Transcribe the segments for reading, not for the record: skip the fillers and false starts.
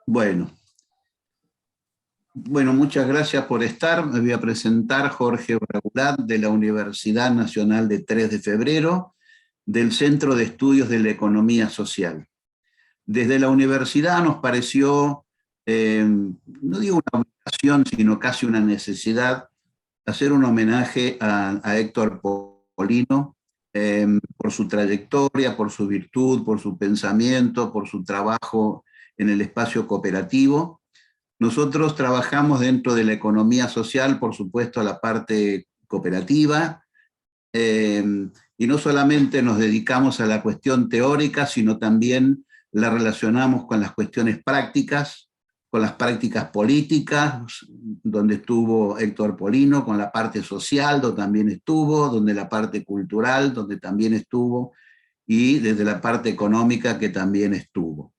Bueno, muchas gracias por estar. Me voy a presentar Jorge Bragulat de la Universidad Nacional de 3 de Febrero, del Centro de Estudios de la Economía Social. Desde la universidad nos pareció, no digo una obligación, sino casi una necesidad, hacer un homenaje a Héctor Polino por su trayectoria, por su virtud, por su pensamiento, por su trabajo en el espacio cooperativo. Nosotros trabajamos dentro de la economía social, por supuesto, la parte cooperativa, y no solamente nos dedicamos a la cuestión teórica, sino también la relacionamos con las cuestiones prácticas, con las prácticas políticas, donde estuvo Héctor Polino, con la parte social, donde también estuvo, donde la parte cultural, donde también estuvo, y desde la parte económica, que también estuvo.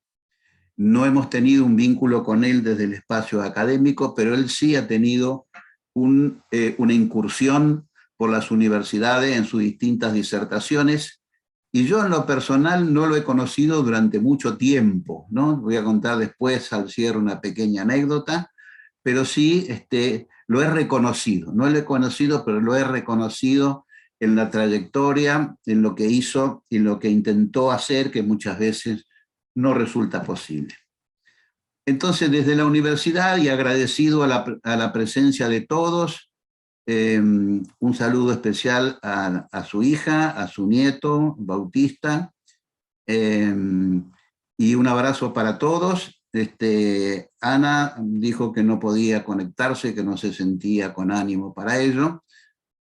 No hemos tenido un vínculo con él desde el espacio académico, pero él sí ha tenido una incursión por las universidades en sus distintas disertaciones, y yo en lo personal no lo he conocido durante mucho tiempo, ¿no? Voy a contar después al cierre una pequeña anécdota, pero sí lo he reconocido, no lo he conocido, pero lo he reconocido en la trayectoria, en lo que hizo, en lo que intentó hacer, que muchas veces no resulta posible. Entonces, desde la universidad, y agradecido a la presencia de todos, un saludo especial a su hija, a su nieto, Bautista, y un abrazo para todos. Ana dijo que no podía conectarse, que no se sentía con ánimo para ello,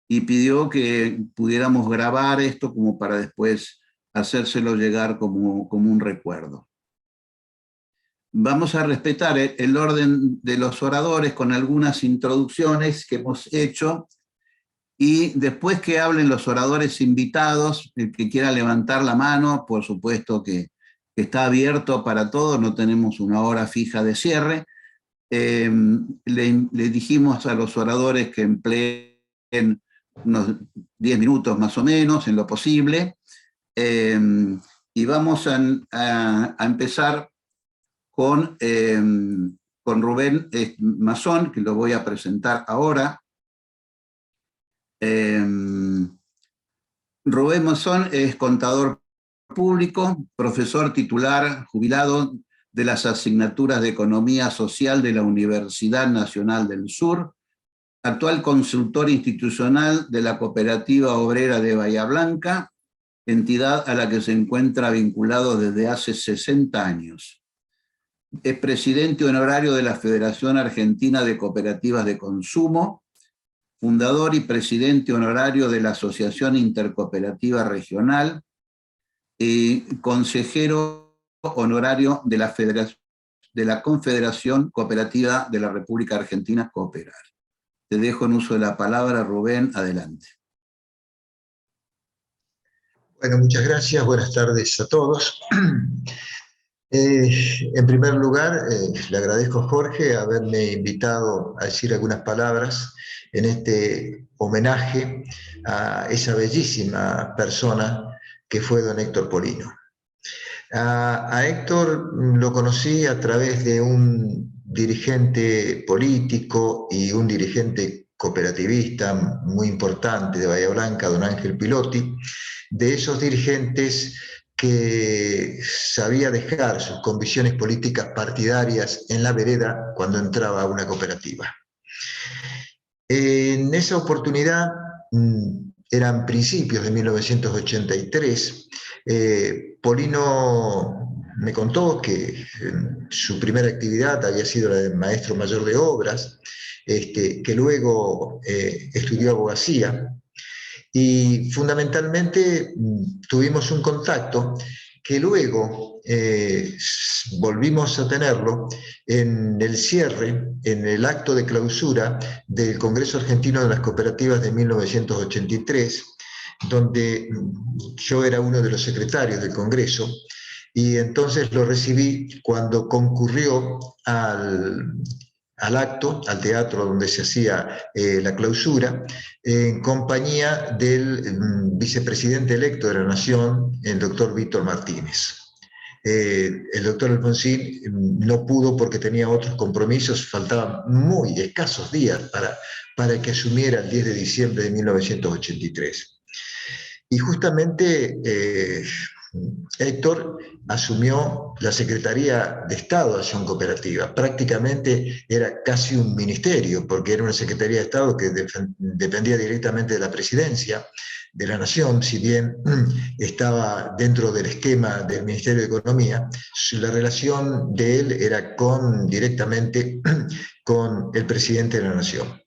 y pidió que pudiéramos grabar esto como para después hacérselo llegar como un recuerdo. Vamos a respetar el orden de los oradores con algunas introducciones que hemos hecho, y después que hablen los oradores invitados, el que quiera levantar la mano, por supuesto que está abierto para todos, no tenemos una hora fija de cierre. Le dijimos a los oradores que empleen unos 10 minutos más o menos, en lo posible, y vamos a empezar con Rubén Mazón, que lo voy a presentar ahora. Rubén Mazón es contador público, profesor titular jubilado de las asignaturas de Economía Social de la Universidad Nacional del Sur, actual consultor institucional de la Cooperativa Obrera de Bahía Blanca, entidad a la que se encuentra vinculado desde hace 60 años. Es presidente honorario de la Federación Argentina de Cooperativas de Consumo, fundador y presidente honorario de la Asociación Intercooperativa Regional, y consejero honorario de la Confederación Cooperativa de la República Argentina, Cooperar. Te dejo en uso de la palabra, Rubén, adelante. Bueno, muchas gracias, buenas tardes a todos. En primer lugar, le agradezco a Jorge haberme invitado a decir algunas palabras en este homenaje a esa bellísima persona que fue don Héctor Polino. A Héctor lo conocí a través de un dirigente político y un dirigente cooperativista muy importante de Bahía Blanca, don Ángel Pilotti, de esos dirigentes que sabía dejar sus convicciones políticas partidarias en la vereda cuando entraba a una cooperativa. En esa oportunidad, eran principios de 1983, Polino me contó que su primera actividad había sido la de maestro mayor de obras, que luego estudió abogacía, y fundamentalmente tuvimos un contacto que luego volvimos a tenerlo en el cierre, en el acto de clausura del Congreso Argentino de las Cooperativas de 1983, donde yo era uno de los secretarios del Congreso, y entonces lo recibí cuando concurrió al acto, al teatro donde se hacía la clausura, en compañía del vicepresidente electo de la Nación, el doctor Víctor Martínez. El doctor Alfonsín no pudo porque tenía otros compromisos, faltaban muy escasos días para que asumiera el 10 de diciembre de 1983. Y justamente Héctor asumió la Secretaría de Estado de Acción Cooperativa. Prácticamente era casi un ministerio, porque era una Secretaría de Estado que dependía directamente de la Presidencia de la Nación, si bien estaba dentro del esquema del Ministerio de Economía. La relación de él era directamente con el presidente de la Nación.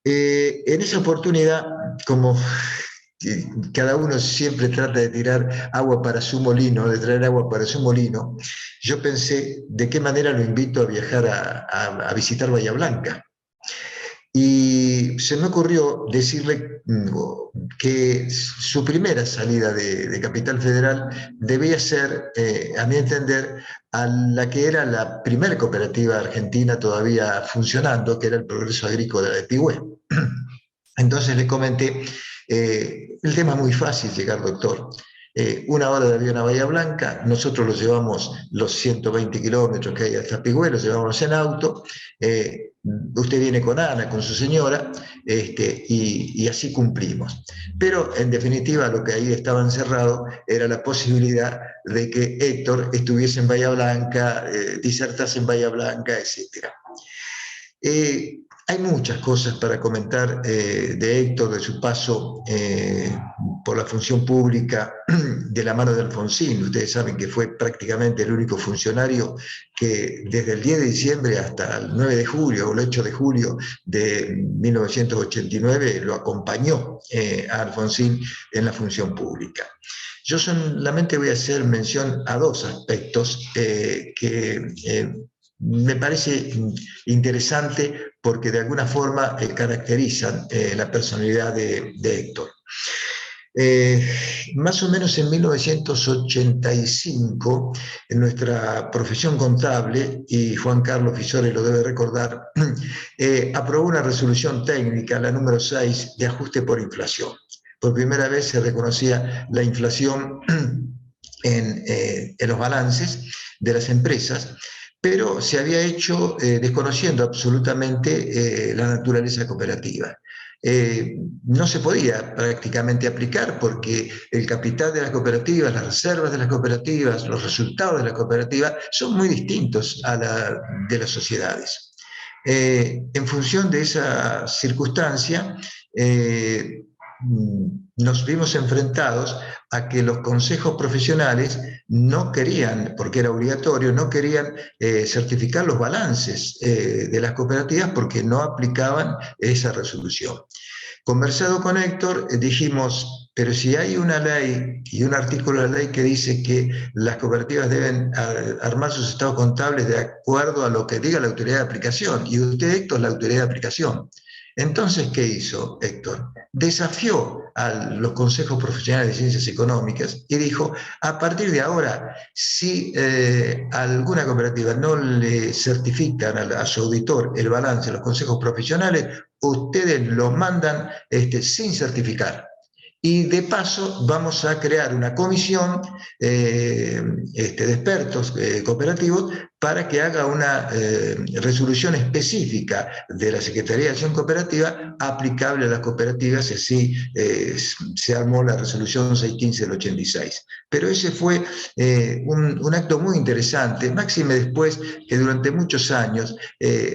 En esa oportunidad, como cada uno siempre trata de tirar agua para su molino, de traer agua para su molino, yo pensé de qué manera lo invito a viajar a visitar Bahía Blanca. Y se me ocurrió decirle que su primera salida de Capital Federal debía ser, a mi entender, a la que era la primera cooperativa argentina todavía funcionando, que era el Progreso Agrícola de Pigüé. Entonces le comenté, el tema es muy fácil llegar, doctor. 1 hora de avión a Bahía Blanca, nosotros los llevamos los 120 kilómetros que hay hasta Pigüé, los llevamos en auto, usted viene con Ana, con su señora, y así cumplimos. Pero en definitiva lo que ahí estaba encerrado era la posibilidad de que Héctor estuviese en Bahía Blanca, disertase en Bahía Blanca, etc. Hay muchas cosas para comentar de Héctor, de su paso por la función pública de la mano de Alfonsín. Ustedes saben que fue prácticamente el único funcionario que desde el 10 de diciembre hasta el 9 de julio o el 8 de julio de 1989 lo acompañó a Alfonsín en la función pública. Yo solamente voy a hacer mención a 2 aspectos que me parece interesante porque de alguna forma caracterizan la personalidad de Héctor. Más o menos en 1985, en nuestra profesión contable, y Juan Carlos Fisore lo debe recordar, aprobó una resolución técnica, la número 6, de ajuste por inflación. Por primera vez se reconocía la inflación en los balances de las empresas, pero se había hecho desconociendo absolutamente la naturaleza cooperativa. No se podía prácticamente aplicar porque el capital de las cooperativas, las reservas de las cooperativas, los resultados de las cooperativas son muy distintos a la de las sociedades. En función de esa circunstancia, nos vimos enfrentados a que los consejos profesionales no querían, porque era obligatorio, no querían certificar los balances de las cooperativas porque no aplicaban esa resolución. Conversado con Héctor, dijimos, pero si hay una ley y un artículo de la ley que dice que las cooperativas deben armar sus estados contables de acuerdo a lo que diga la autoridad de aplicación, y usted, Héctor, es la autoridad de aplicación. Entonces, ¿qué hizo Héctor? Desafió a los consejos profesionales de ciencias económicas y dijo, a partir de ahora, si alguna cooperativa no le certifican a su auditor el balance de los consejos profesionales, ustedes lo mandan sin certificar. Y de paso vamos a crear una comisión de expertos cooperativos para que haga una resolución específica de la Secretaría de Acción Cooperativa aplicable a las cooperativas, y así se armó la resolución 615 del 86. Pero ese fue un acto muy interesante, máxime después que durante muchos años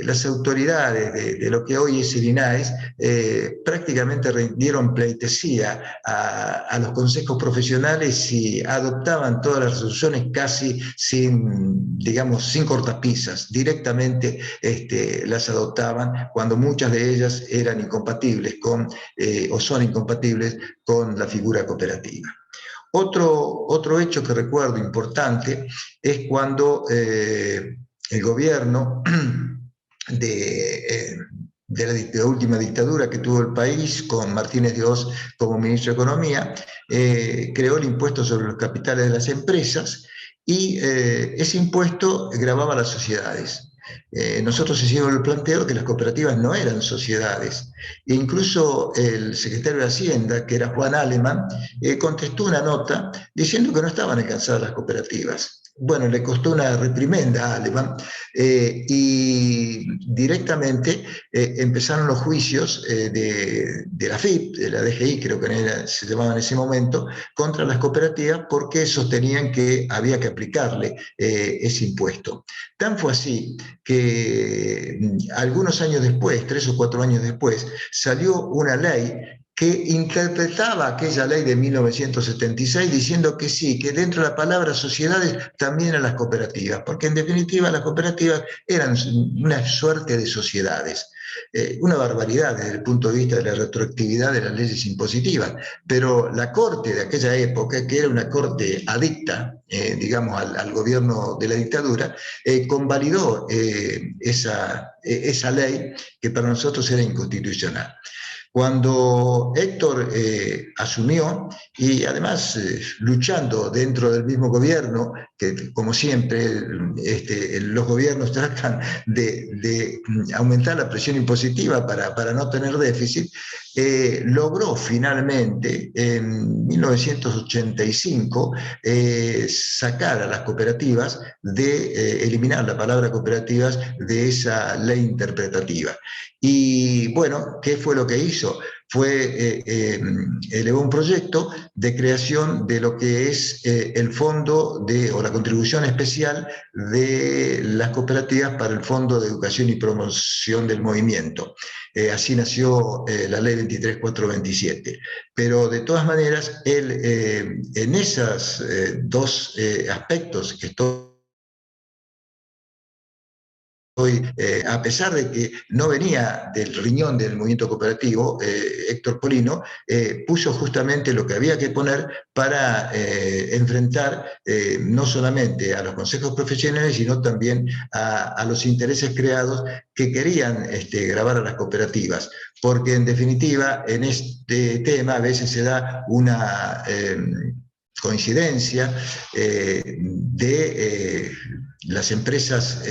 las autoridades de lo que hoy es el INAES prácticamente rindieron pleitesía a los consejos profesionales y adoptaban todas las resoluciones casi sin cortapisas, directamente las adoptaban cuando muchas de ellas eran incompatibles o son incompatibles con la figura cooperativa. Otro hecho que recuerdo importante es cuando el gobierno de la última dictadura que tuvo el país, con Martínez de Oz como ministro de Economía, creó el impuesto sobre los capitales de las empresas y ese impuesto gravaba a las sociedades. nosotros hicimos el planteo que las cooperativas no eran sociedades. E incluso el secretario de Hacienda, que era Juan Aleman, contestó una nota diciendo que no estaban alcanzadas las cooperativas. Bueno, le costó una reprimenda a Aleman y directamente empezaron los juicios de la FIP, de la DGI, creo que se llamaba en ese momento, contra las cooperativas porque sostenían que había que aplicarle ese impuesto. Tan fue así que algunos años después, 3 o 4 años después, salió una ley que interpretaba aquella ley de 1976 diciendo que sí, que dentro de la palabra sociedades también eran las cooperativas, porque en definitiva las cooperativas eran una suerte de sociedades. Una barbaridad desde el punto de vista de la retroactividad de las leyes impositivas, pero la Corte de aquella época, que era una Corte adicta, digamos, al gobierno de la dictadura, convalidó esa ley que para nosotros era inconstitucional. Cuando Héctor asumió, y además luchando dentro del mismo gobierno, que como siempre los gobiernos tratan de aumentar la presión impositiva para no tener déficit, logró finalmente en 1985 sacar a las cooperativas, eliminar la palabra cooperativas de esa ley interpretativa. Y bueno, ¿qué fue lo que hizo? Elevó un proyecto de creación de lo que es el fondo o la contribución especial de las cooperativas para el Fondo de Educación y Promoción del Movimiento. Así nació la ley 23427. Pero de todas maneras, él en esos dos aspectos que estoy a pesar de que no venía del riñón del movimiento cooperativo, Héctor Polino puso justamente lo que había que poner para enfrentar no solamente a los consejos profesionales, sino también a los intereses creados que querían gravar a las cooperativas. Porque en definitiva, en este tema a veces se da una coincidencia de las empresas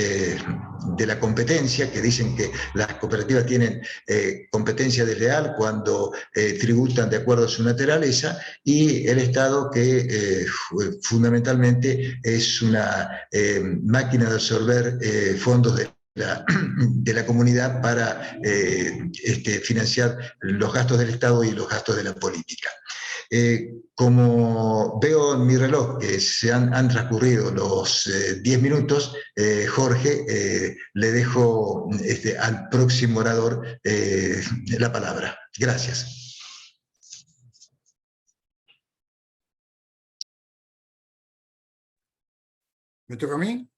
de la competencia, que dicen que las cooperativas tienen competencia desleal cuando tributan de acuerdo a su naturaleza, y el Estado que fundamentalmente es una máquina de absorber fondos de la comunidad para financiar los gastos del Estado y los gastos de la política. Como veo en mi reloj que se han transcurrido los 10 minutos, Jorge, le dejo al próximo orador la palabra. Gracias. ¿Me toca a mí?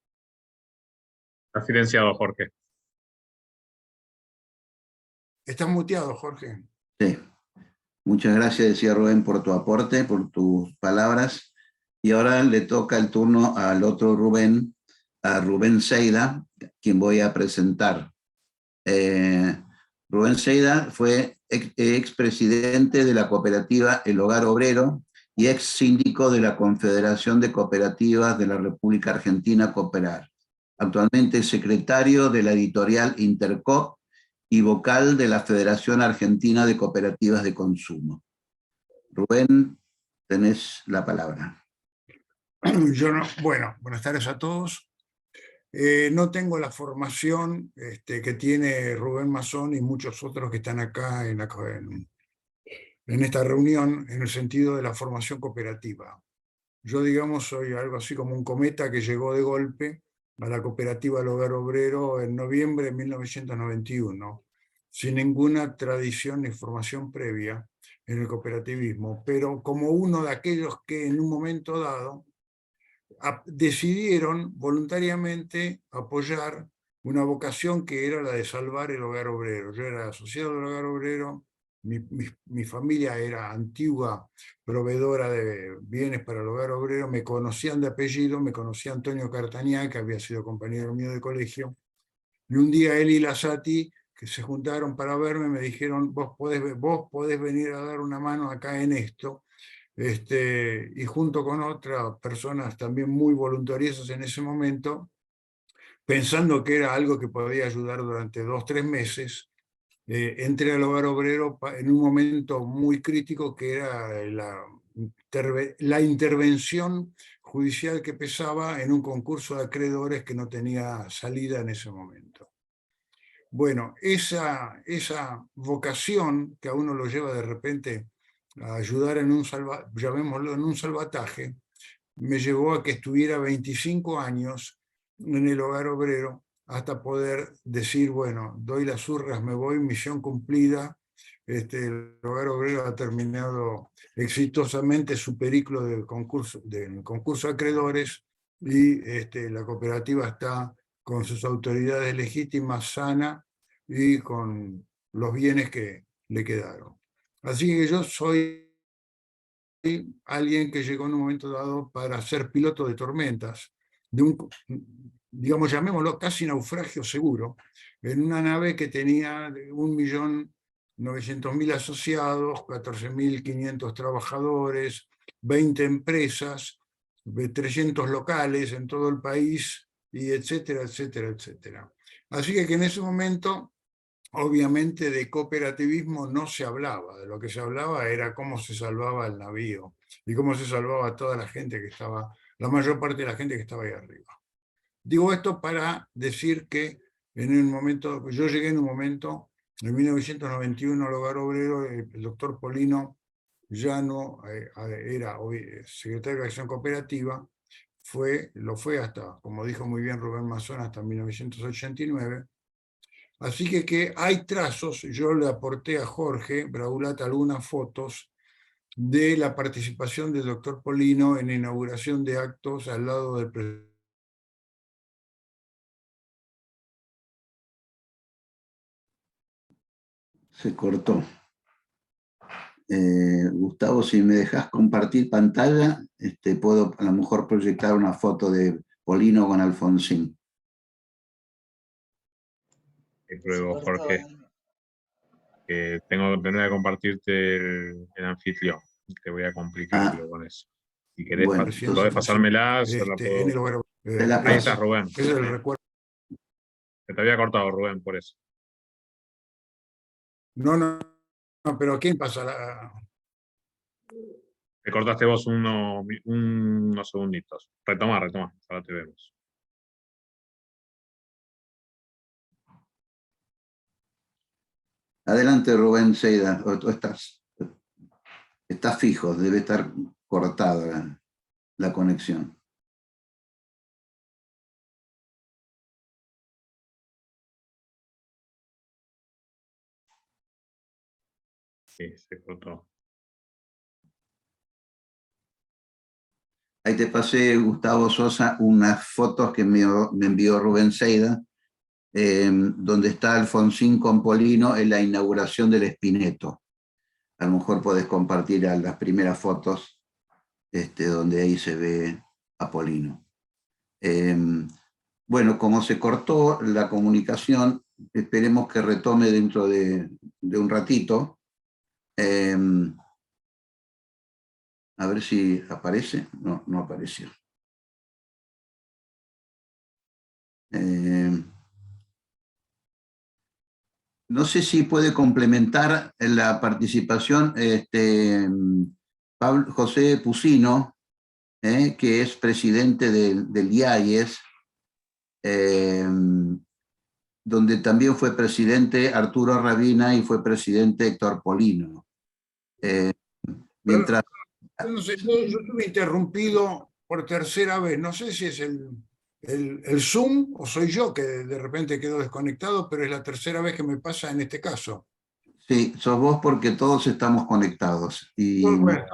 Está silenciado, Jorge. Estás muteado, Jorge. Sí. Muchas gracias, decía Rubén, por tu aporte, por tus palabras. Y ahora le toca el turno al otro Rubén, a Rubén Seida, quien voy a presentar. Rubén Seida fue expresidente de la cooperativa El Hogar Obrero y ex síndico de la Confederación de Cooperativas de la República Argentina, Cooperar. Actualmente es secretario de la editorial Intercoop y vocal de la Federación Argentina de Cooperativas de Consumo. Rubén, tenés la palabra. Bueno, buenas tardes a todos. No tengo la formación que tiene Rubén Mazón y muchos otros que están acá en esta reunión, en el sentido de la formación cooperativa. Yo, digamos, soy algo así como un cometa que llegó de golpe a la cooperativa El Hogar Obrero en noviembre de 1991, sin ninguna tradición ni formación previa en el cooperativismo, pero como uno de aquellos que en un momento dado decidieron voluntariamente apoyar una vocación que era la de salvar el hogar obrero. Yo era asociado del hogar obrero, mi familia era antigua proveedora de bienes para el hogar obrero, me conocían de apellido, me conocía Antonio Cartañá, que había sido compañero mío de colegio, y un día él y Lasati, que se juntaron para verme, me dijeron, vos podés venir a dar una mano acá en esto. Y junto con otras personas también muy voluntariosas en ese momento, pensando que era algo que podía ayudar durante 2 o 3 meses, entré al Hogar Obrero en un momento muy crítico, que era la intervención judicial que pesaba en un concurso de acreedores que no tenía salida en ese momento. Bueno, esa vocación que a uno lo lleva de repente a ayudar en llamémoslo en un salvataje, me llevó a que estuviera 25 años en el Hogar Obrero hasta poder decir, bueno, doy las urras, me voy, misión cumplida. El Hogar Obrero ha terminado exitosamente su periplo del concurso de acreedores, y la cooperativa está con sus autoridades legítimas, sana, y con los bienes que le quedaron. Así que yo soy alguien que llegó en un momento dado para ser piloto de tormentas, de digamos, llamémoslo casi naufragio seguro, en una nave que tenía 1.900.000 asociados, 14.500 trabajadores, 20 empresas, 300 locales en todo el país, y etcétera, etcétera, etcétera. Así que en ese momento, obviamente, de cooperativismo no se hablaba. De lo que se hablaba era cómo se salvaba el navío y cómo se salvaba toda la gente que estaba, la mayor parte de la gente que estaba ahí arriba. Digo esto para decir que en un momento, yo llegué en un momento, en 1991, al Hogar Obrero. El doctor Polino ya no era secretario de Acción Cooperativa, lo fue hasta, como dijo muy bien Rubén Mazón, hasta 1989. Así que hay trazos. Yo le aporté a Jorge Braulat algunas fotos de la participación del doctor Polino en inauguración de actos al lado del presidente. Se cortó. Gustavo, si me dejas compartir pantalla, puedo a lo mejor proyectar una foto de Polino con Alfonsín. Y luego, Jorge, que tengo que tener que compartirte el anfitrión. Te voy a complicar luego con eso. Si querés, bueno, podés pasármela, se la puedo... En el Hogar Ahí está, Rubén. Es el recuerdo. Se te había cortado, Rubén, por eso. No, pero ¿quién pasa? Te cortaste vos unos segunditos. Retoma, ahora te vemos. Adelante, Rubén Seida. ¿O tú estás fijo? Debe estar cortada la conexión. Sí, se cortó. Ahí te pasé, Gustavo Sosa, unas fotos que me envió Rubén Seida, donde está Alfonsín con Polino en la inauguración del Espineto. A lo mejor podés compartir las primeras fotos, donde ahí se ve a Polino. Bueno, como se cortó la comunicación, esperemos que retome dentro de un ratito. A ver si aparece. No, no apareció. No sé si puede complementar la participación José Pusino, que es presidente del IAIES, donde también fue presidente Arturo Rabina y fue presidente Héctor Polino. Mientras... No sé, yo estuve interrumpido por tercera vez. No sé si es el Zoom o soy yo que de repente quedo desconectado, pero es la tercera vez que me pasa en este caso. Sí, sos vos porque todos estamos conectados. Y... Bueno,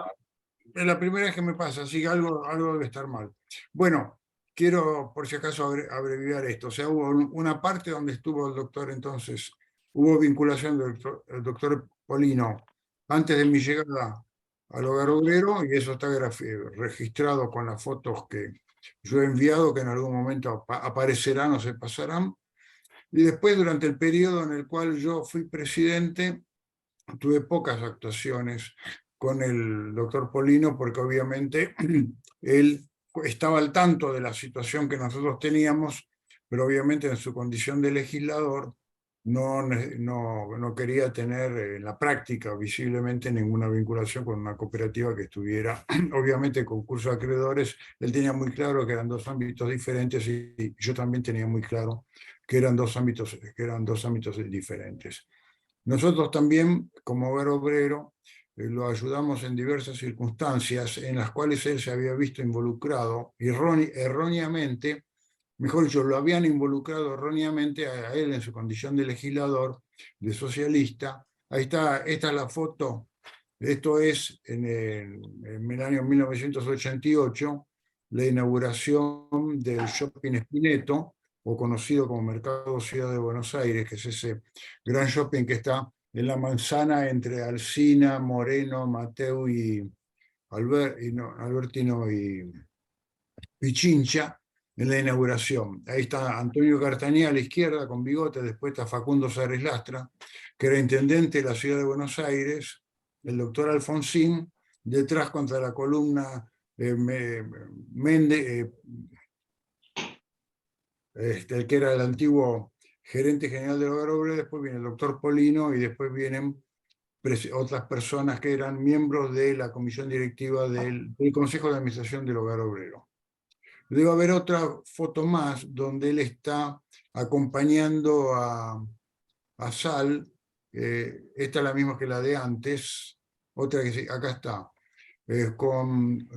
es la primera vez que me pasa, así que algo debe estar mal. Bueno, quiero por si acaso abreviar esto. O sea, hubo una parte donde estuvo el doctor, entonces hubo vinculación del doctor Polino antes de mi llegada al Hogar Obrero, y eso está registrado con las fotos que yo he enviado, que en algún momento aparecerán o se pasarán. Y después, durante el periodo en el cual yo fui presidente, tuve pocas actuaciones con el doctor Polino, porque obviamente él estaba al tanto de la situación que nosotros teníamos, pero obviamente en su condición de legislador no quería tener en la práctica visiblemente ninguna vinculación con una cooperativa que estuviera, obviamente, concurso de acreedores. Él tenía muy claro que eran dos ámbitos diferentes y yo también tenía muy claro que eran dos ámbitos diferentes. Nosotros también, como Hogar Obrero, lo ayudamos en diversas circunstancias en las cuales él se había visto involucrado erróneamente. Mejor dicho, lo habían involucrado erróneamente a él en su condición de legislador, de socialista. Ahí está, esta es la foto, esto es en el año 1988, la inauguración del Shopping Spineto, o conocido como Mercado Ciudad de Buenos Aires, que es ese gran shopping que está en la manzana entre Alsina, Moreno, Mateu y Albertino y Pichincha, en la inauguración. Ahí está Antonio Cartañá a la izquierda con bigote, después está Facundo Sares Lastra, que era intendente de la ciudad de Buenos Aires, el doctor Alfonsín, detrás contra la columna Méndez, el que era el antiguo gerente general del Hogar Obrero, después viene el doctor Polino y después vienen otras personas que eran miembros de la comisión directiva del Consejo de Administración del Hogar Obrero. Debe haber otra foto más donde él está acompañando a Sal. Esta es la misma que la de antes. Otra que acá está. Con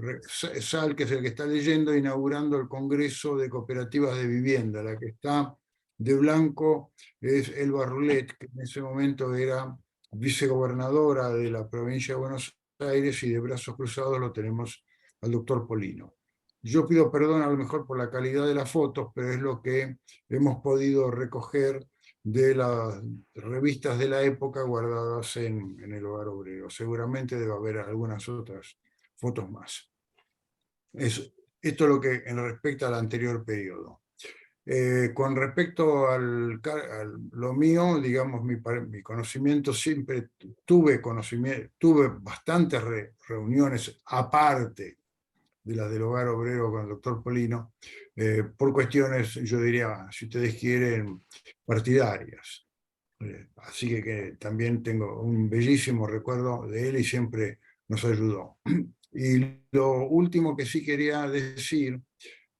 Sal, que es el que está leyendo, inaugurando el Congreso de Cooperativas de Vivienda. La que está de blanco es Elba Rulet, que en ese momento era vicegobernadora de la provincia de Buenos Aires, y de brazos cruzados lo tenemos al doctor Polino. Yo pido perdón a lo mejor por la calidad de las fotos, pero es lo que hemos podido recoger de las revistas de la época guardadas en el Hogar Obrero. Seguramente debe haber algunas otras fotos más. Esto es lo que en respecto al anterior periodo. Con respecto a lo mío, digamos, mi conocimiento, siempre tuve bastantes reuniones aparte de las del Hogar Obrero con el doctor Polino, por cuestiones, yo diría, si ustedes quieren, partidarias. Así que también tengo un bellísimo recuerdo de él y siempre nos ayudó. Y lo último que sí quería decir,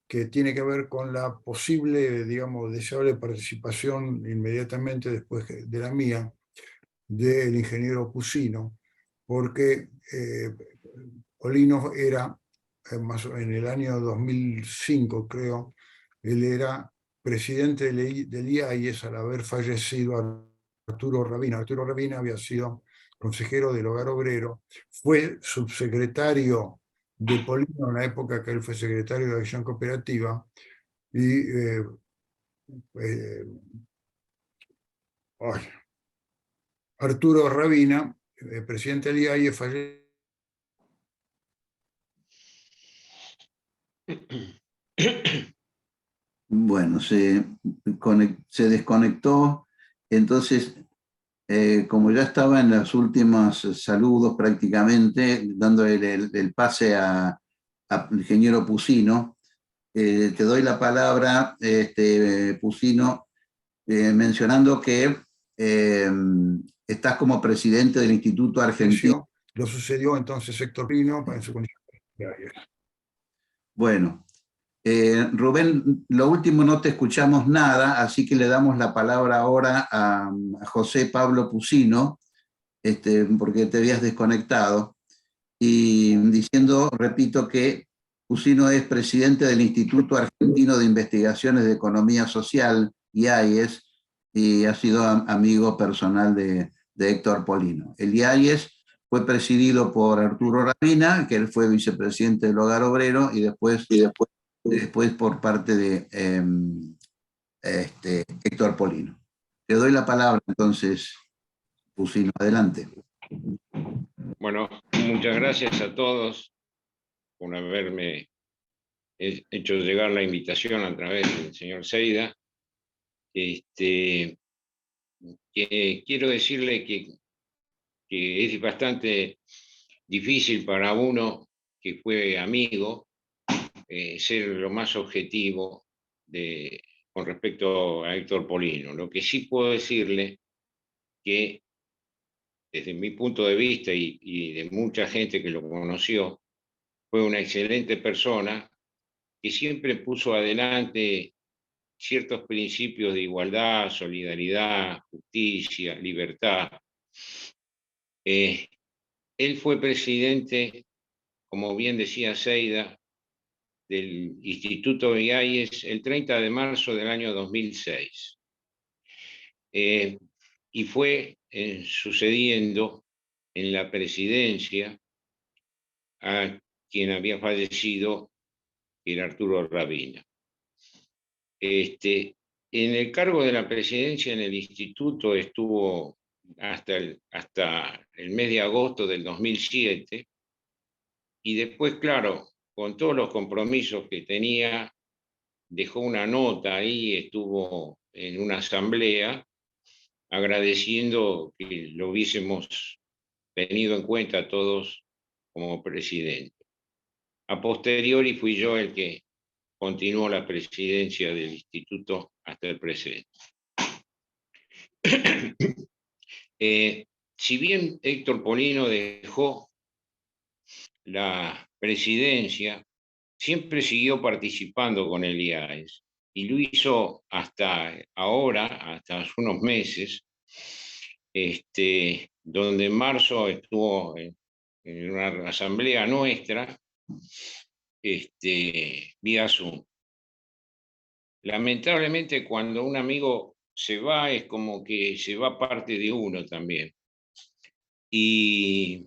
que tiene que ver con la posible, digamos, deseable participación inmediatamente después de la mía, del ingeniero Pusino, porque Polino era, en el año 2005, creo, él era presidente del IAIES al haber fallecido Arturo Rabina. Arturo Rabina había sido consejero del Hogar Obrero, fue subsecretario de Polino en la época que él fue secretario de Acción Cooperativa, y Arturo Rabina, presidente del IAIES, falleció. Bueno, se desconectó, entonces, como ya estaba en los últimos saludos prácticamente, dándole el pase al ingeniero Pusino, te doy la palabra, Pusino, mencionando que estás como presidente del Instituto Argentino. Lo sucedió entonces Héctor Pino en su condición de secretario. Bueno, Rubén, lo último no te escuchamos nada, así que le damos la palabra ahora a José Pablo Pusino, porque te habías desconectado, y diciendo, repito, que Pusino es presidente del Instituto Argentino de Investigaciones de Economía Social, IAIES, y ha sido amigo personal de Héctor Polino. El IAIES fue presidido por Arturo Rabina, que él fue vicepresidente del Hogar Obrero, y después por parte de Héctor Polino. Te doy la palabra entonces, Pusino, adelante. Bueno, muchas gracias a todos por haberme hecho llegar la invitación a través del señor Seida. Quiero decirle que es bastante difícil para uno que fue amigo ser lo más objetivo de con respecto a Héctor Polino. Lo que sí puedo decirle que desde mi punto de vista y de mucha gente que lo conoció, fue una excelente persona que siempre puso adelante ciertos principios de igualdad, solidaridad, justicia, libertad. Él fue presidente, como bien decía Seida, del Instituto Vialles el 30 de marzo del año 2006. Y fue sucediendo en la presidencia a quien había fallecido, que era Arturo Rabina. En el cargo de la presidencia en el instituto estuvo hasta el mes de agosto del 2007, y después, claro, con todos los compromisos que tenía, dejó una nota ahí, estuvo en una asamblea agradeciendo que lo hubiésemos tenido en cuenta todos como presidente. A posteriori fui yo el que continuó la presidencia del instituto hasta el presente. Si bien Héctor Polino dejó la presidencia, siempre siguió participando con el IAES y lo hizo hasta ahora, hasta hace unos meses, donde en marzo estuvo en una asamblea nuestra, vía Zoom. Lamentablemente, cuando un amigo se va, es como que se va parte de uno también. Y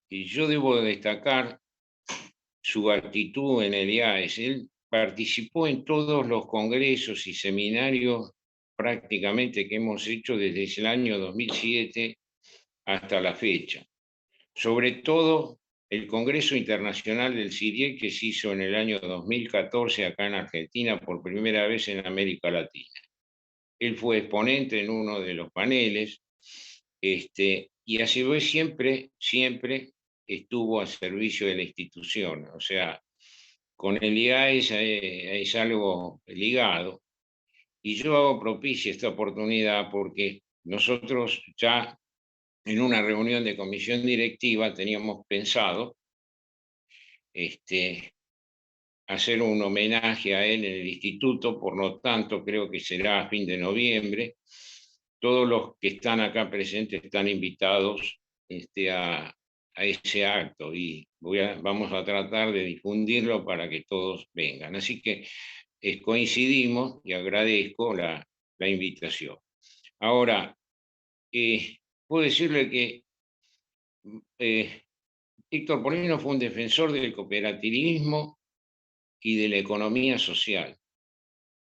yo debo destacar su actitud en el IAES. Él participó en todos los congresos y seminarios prácticamente que hemos hecho desde el año 2007 hasta la fecha. Sobre todo el Congreso Internacional del CIRIEC, que se hizo en el año 2014 acá en Argentina por primera vez en América Latina. Él fue exponente en uno de los paneles, y a su vez siempre estuvo al servicio de la institución. O sea, con el IAES es algo ligado. Y yo hago propicia esta oportunidad porque nosotros ya en una reunión de comisión directiva teníamos pensado hacer un homenaje a él en el instituto, por lo tanto creo que será a fin de noviembre. Todos los que están acá presentes están invitados a ese acto y vamos a tratar de difundirlo para que todos vengan. Así que coincidimos y agradezco la invitación. Ahora, puedo decirle que Héctor Polino fue un defensor del cooperativismo y de la economía social,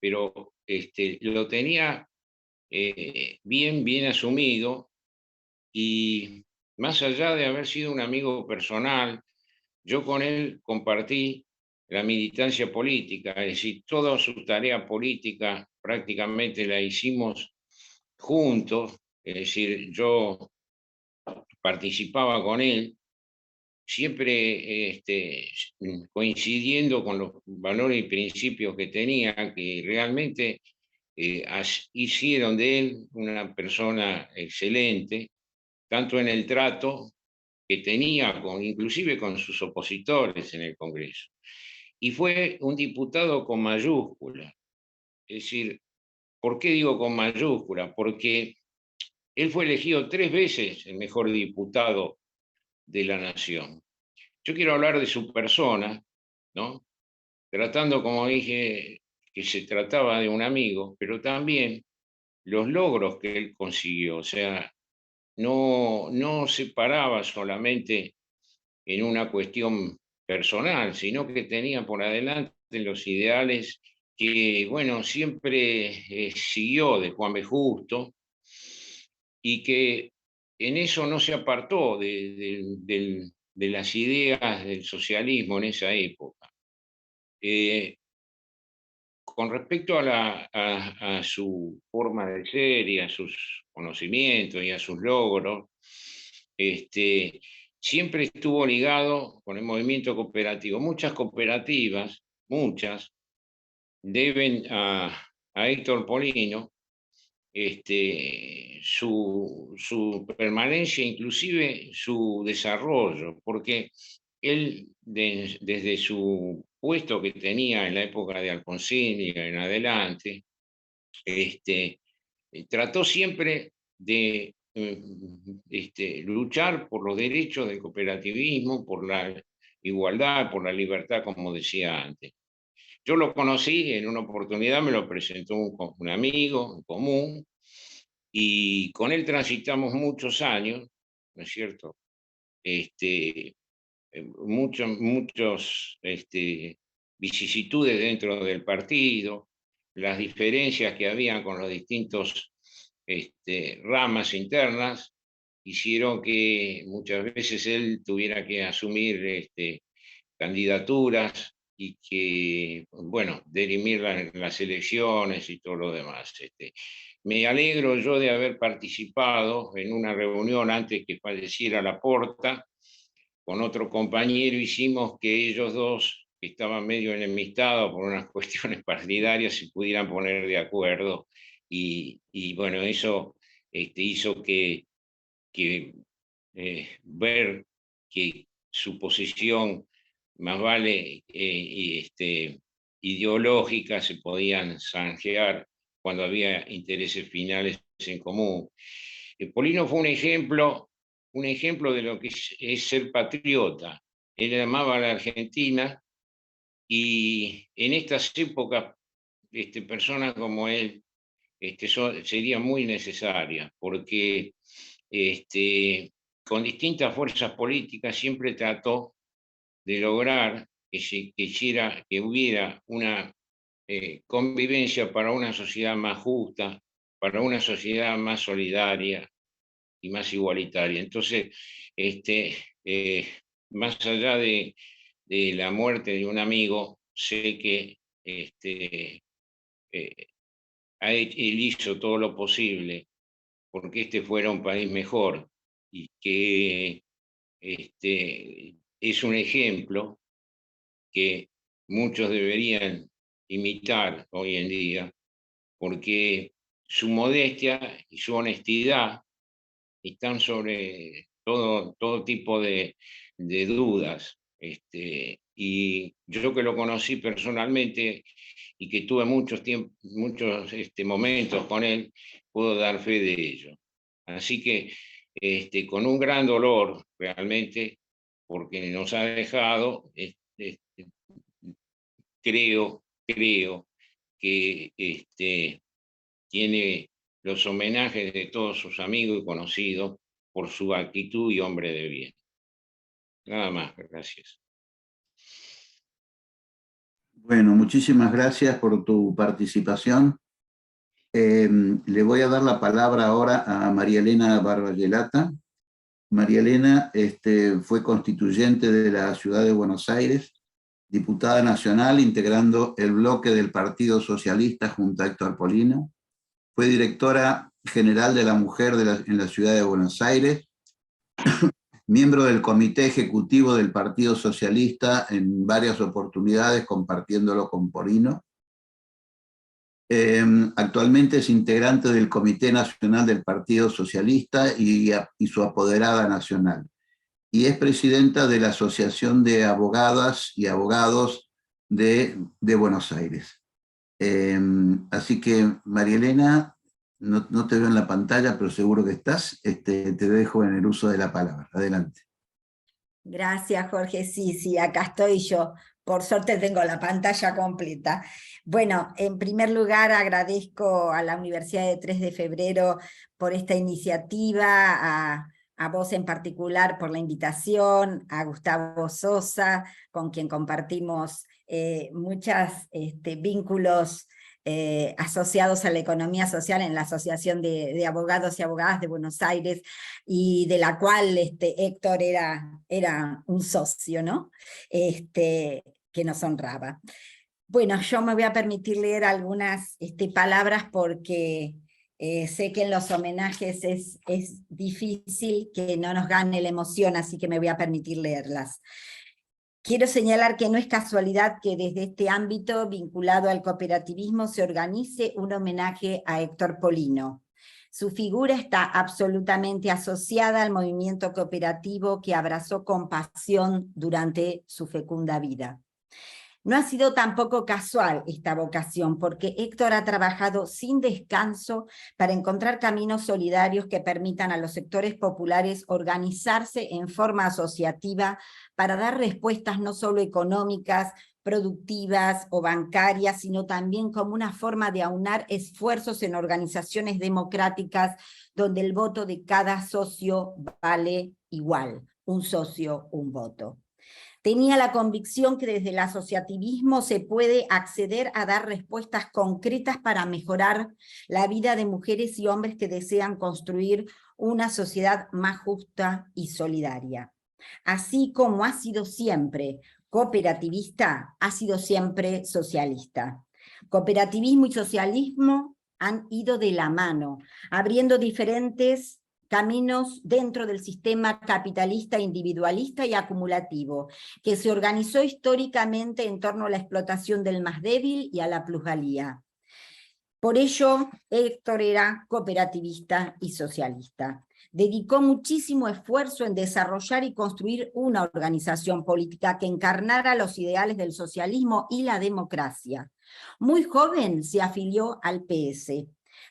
pero lo tenía bien asumido, y más allá de haber sido un amigo personal, yo con él compartí la militancia política, es decir, toda su tarea política prácticamente la hicimos juntos, es decir, yo participaba con él, siempre coincidiendo con los valores y principios que tenía, que realmente hicieron de él una persona excelente, tanto en el trato que tenía inclusive con sus opositores en el Congreso. Y fue un diputado con mayúscula. Es decir, ¿por qué digo con mayúscula? Porque él fue elegido 3 veces el mejor diputado de la nación. Yo quiero hablar de su persona, ¿no? Tratando, como dije, que se trataba de un amigo, pero también los logros que él consiguió. O sea, no se paraba solamente en una cuestión personal, sino que tenía por adelante los ideales que, bueno, siempre siguió de Juan B. Justo, y que en eso no se apartó de las ideas del socialismo en esa época. Con respecto a su forma de ser y a sus conocimientos y a sus logros, siempre estuvo ligado con el movimiento cooperativo. Muchas cooperativas, muchas, deben a Héctor Polino su permanencia, inclusive su desarrollo, porque él desde su puesto que tenía en la época de Alfonsín y en adelante, trató siempre de luchar por los derechos del cooperativismo, por la igualdad, por la libertad, como decía antes. Yo lo conocí en una oportunidad, me lo presentó un amigo en común, y con él transitamos muchos años, ¿no es cierto? Muchos vicisitudes dentro del partido, las diferencias que había con los distintos ramas internas, hicieron que muchas veces él tuviera que asumir candidaturas y que, bueno, dirimir las elecciones y todo lo demás. Me alegro yo de haber participado en una reunión antes que falleciera Laporta. Con otro compañero hicimos que ellos dos, que estaban medio enemistados por unas cuestiones partidarias, se pudieran poner de acuerdo. Y bueno, eso hizo que ver que su posición más vale ideológica se podían zanjear cuando había intereses finales en común. Polino fue un ejemplo de lo que es ser patriota. Él amaba a la Argentina y en estas épocas personas como él serían muy necesarias porque con distintas fuerzas políticas siempre trató de lograr que hubiera una convivencia para una sociedad más justa, para una sociedad más solidaria y más igualitaria. Entonces, más allá de la muerte de un amigo, sé que él hizo todo lo posible porque este fuera un país mejor y que es un ejemplo que muchos deberían imitar hoy en día, porque su modestia y su honestidad están sobre todo tipo de dudas. Y yo que lo conocí personalmente y que tuve muchos momentos con él, puedo dar fe de ello. Así que con un gran dolor realmente, porque nos ha dejado, creo que tiene los homenajes de todos sus amigos y conocidos por su actitud y hombre de bien. Nada más, gracias. Bueno, muchísimas gracias por tu participación. Le voy a dar la palabra ahora a María Elena Barballelata. María Elena fue constituyente de la Ciudad de Buenos Aires, diputada nacional integrando el bloque del Partido Socialista junto a Héctor Polino. Fue directora general de la Mujer en la Ciudad de Buenos Aires, miembro del Comité Ejecutivo del Partido Socialista en varias oportunidades, compartiéndolo con Polino. Actualmente es integrante del Comité Nacional del Partido Socialista y su apoderada nacional. Y es presidenta de la Asociación de Abogadas y Abogados de Buenos Aires. Así que, María Elena, no te veo en la pantalla, pero seguro que estás. Te dejo en el uso de la palabra. Adelante. Gracias, Jorge. Sí, acá estoy yo. Por suerte tengo la pantalla completa. Bueno, en primer lugar agradezco a la Universidad de 3 de Febrero por esta iniciativa, a vos en particular por la invitación, a Gustavo Sosa, con quien compartimos muchos vínculos asociados a la economía social en la Asociación de Abogados y Abogadas de Buenos Aires, y de la cual Héctor era un socio, ¿no? Que nos honraba. Bueno, yo me voy a permitir leer algunas palabras porque sé que en los homenajes es difícil que no nos gane la emoción, así que me voy a permitir leerlas. Quiero señalar que no es casualidad que desde este ámbito vinculado al cooperativismo se organice un homenaje a Héctor Polino. Su figura está absolutamente asociada al movimiento cooperativo que abrazó con pasión durante su fecunda vida. No ha sido tampoco casual esta vocación, porque Héctor ha trabajado sin descanso para encontrar caminos solidarios que permitan a los sectores populares organizarse en forma asociativa para dar respuestas no solo económicas, productivas o bancarias, sino también como una forma de aunar esfuerzos en organizaciones democráticas donde el voto de cada socio vale igual, un socio, un voto. Tenía la convicción que desde el asociativismo se puede acceder a dar respuestas concretas para mejorar la vida de mujeres y hombres que desean construir una sociedad más justa y solidaria. Así como ha sido siempre cooperativista, ha sido siempre socialista. Cooperativismo y socialismo han ido de la mano, abriendo diferentes caminos dentro del sistema capitalista, individualista y acumulativo, que se organizó históricamente en torno a la explotación del más débil y a la plusvalía. Por ello, Héctor era cooperativista y socialista. Dedicó muchísimo esfuerzo en desarrollar y construir una organización política que encarnara los ideales del socialismo y la democracia. Muy joven se afilió al PS.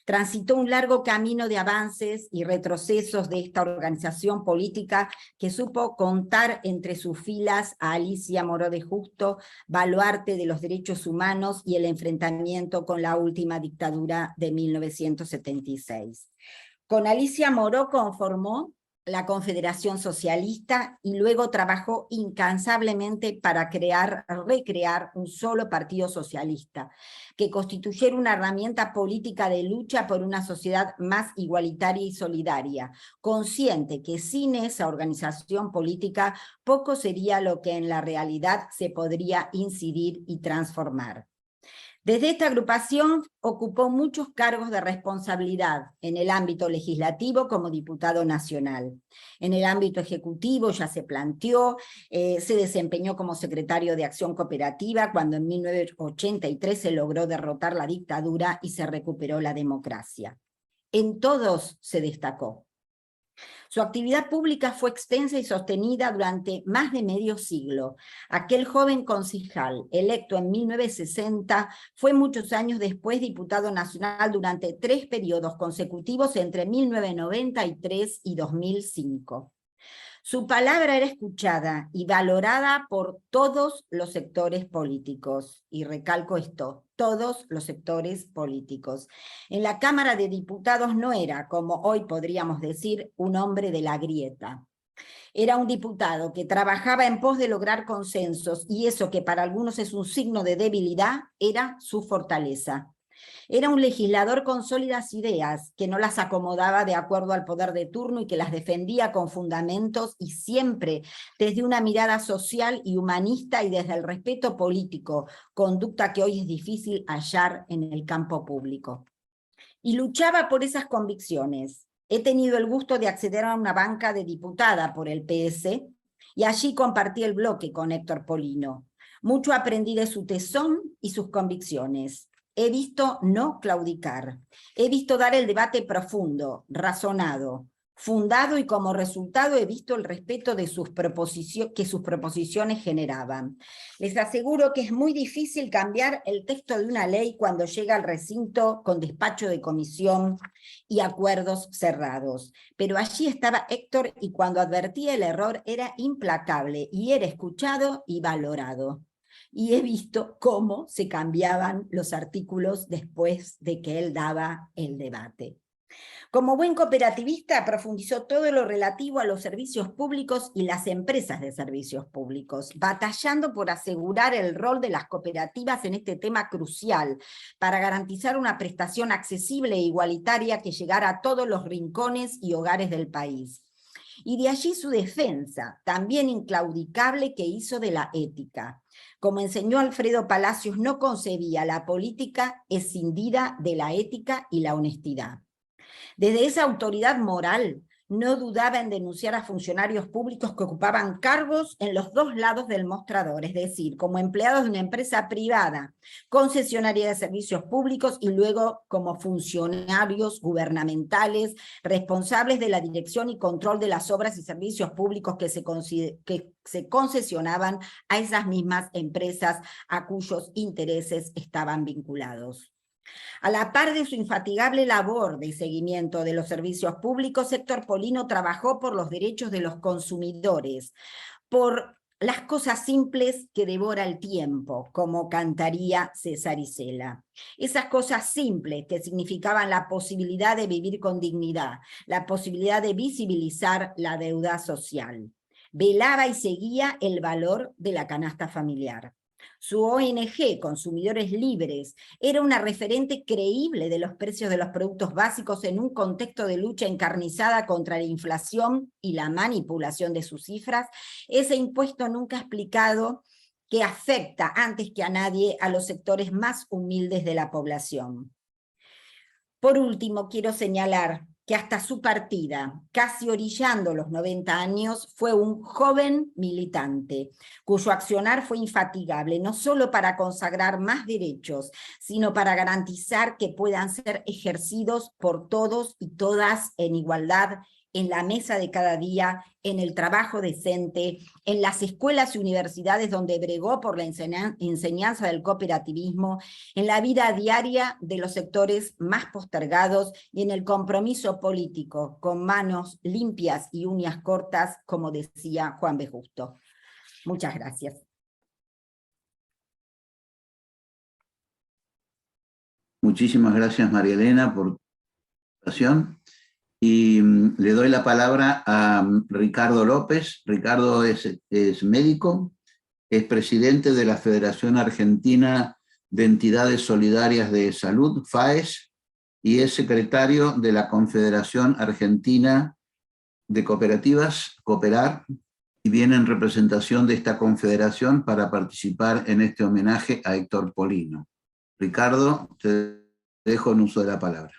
Transitó un largo camino de avances y retrocesos de esta organización política que supo contar entre sus filas a Alicia Moró de Justo, baluarte de los derechos humanos y el enfrentamiento con la última dictadura de 1976. Con Alicia Moró conformó la Confederación Socialista y luego trabajó incansablemente para recrear un solo partido socialista, que constituyera una herramienta política de lucha por una sociedad más igualitaria y solidaria, consciente que sin esa organización política poco sería lo que en la realidad se podría incidir y transformar. Desde esta agrupación ocupó muchos cargos de responsabilidad en el ámbito legislativo como diputado nacional. En el ámbito ejecutivo ya se planteó, se desempeñó como secretario de Acción Cooperativa cuando en 1983 se logró derrotar la dictadura y se recuperó la democracia. En todos se destacó. Su actividad pública fue extensa y sostenida durante más de medio siglo. Aquel joven concejal, electo en 1960, fue muchos años después diputado nacional durante 3 periodos consecutivos entre 1993 y 2005. Su palabra era escuchada y valorada por todos los sectores políticos. Y recalco esto, todos los sectores políticos. En la Cámara de Diputados no era, como hoy podríamos decir, un hombre de la grieta. Era un diputado que trabajaba en pos de lograr consensos, y eso que para algunos es un signo de debilidad, era su fortaleza. Era un legislador con sólidas ideas, que no las acomodaba de acuerdo al poder de turno y que las defendía con fundamentos y siempre desde una mirada social y humanista y desde el respeto político, conducta que hoy es difícil hallar en el campo público. Y luchaba por esas convicciones. He tenido el gusto de acceder a una banca de diputada por el PS y allí compartí el bloque con Héctor Polino. Mucho aprendí de su tesón y sus convicciones. He visto no claudicar, he visto dar el debate profundo, razonado, fundado y como resultado he visto el respeto de que sus proposiciones generaban. Les aseguro que es muy difícil cambiar el texto de una ley cuando llega al recinto con despacho de comisión y acuerdos cerrados. Pero allí estaba Héctor y cuando advertía el error era implacable y era escuchado y valorado. Y he visto cómo se cambiaban los artículos después de que él daba el debate. Como buen cooperativista, profundizó todo lo relativo a los servicios públicos y las empresas de servicios públicos, batallando por asegurar el rol de las cooperativas en este tema crucial, para garantizar una prestación accesible e igualitaria que llegara a todos los rincones y hogares del país. Y de allí su defensa, también inclaudicable, que hizo de la ética. Como enseñó Alfredo Palacios, no concebía la política escindida de la ética y la honestidad. Desde esa autoridad moral, no dudaba en denunciar a funcionarios públicos que ocupaban cargos en los dos lados del mostrador, es decir, como empleados de una empresa privada, concesionaria de servicios públicos y luego como funcionarios gubernamentales responsables de la dirección y control de las obras y servicios públicos que se concesionaban a esas mismas empresas a cuyos intereses estaban vinculados. A la par de su infatigable labor de seguimiento de los servicios públicos, Héctor Polino trabajó por los derechos de los consumidores, por las cosas simples que devora el tiempo, como cantaría César Isela. Esas cosas simples que significaban la posibilidad de vivir con dignidad, la posibilidad de visibilizar la deuda social. Velaba y seguía el valor de la canasta familiar. Su ONG, Consumidores Libres, era una referente creíble de los precios de los productos básicos en un contexto de lucha encarnizada contra la inflación y la manipulación de sus cifras, ese impuesto nunca explicado que afecta antes que a nadie a los sectores más humildes de la población. Por último, quiero señalar que hasta su partida, casi orillando los 90 años, fue un joven militante, cuyo accionar fue infatigable, no solo para consagrar más derechos, sino para garantizar que puedan ser ejercidos por todos y todas en igualdad, en la mesa de cada día, en el trabajo decente, en las escuelas y universidades donde bregó por la enseñanza del cooperativismo, en la vida diaria de los sectores más postergados y en el compromiso político, con manos limpias y uñas cortas, como decía Juan B. Justo. Muchas gracias. Muchísimas gracias, María Elena, por tu presentación. Y le doy la palabra a Ricardo López. Ricardo es médico, es presidente de la Federación Argentina de Entidades Solidarias de Salud, FAES, y es secretario de la Confederación Argentina de Cooperativas, Cooperar, y viene en representación de esta confederación para participar en este homenaje a Héctor Polino. Ricardo, te dejo en uso de la palabra.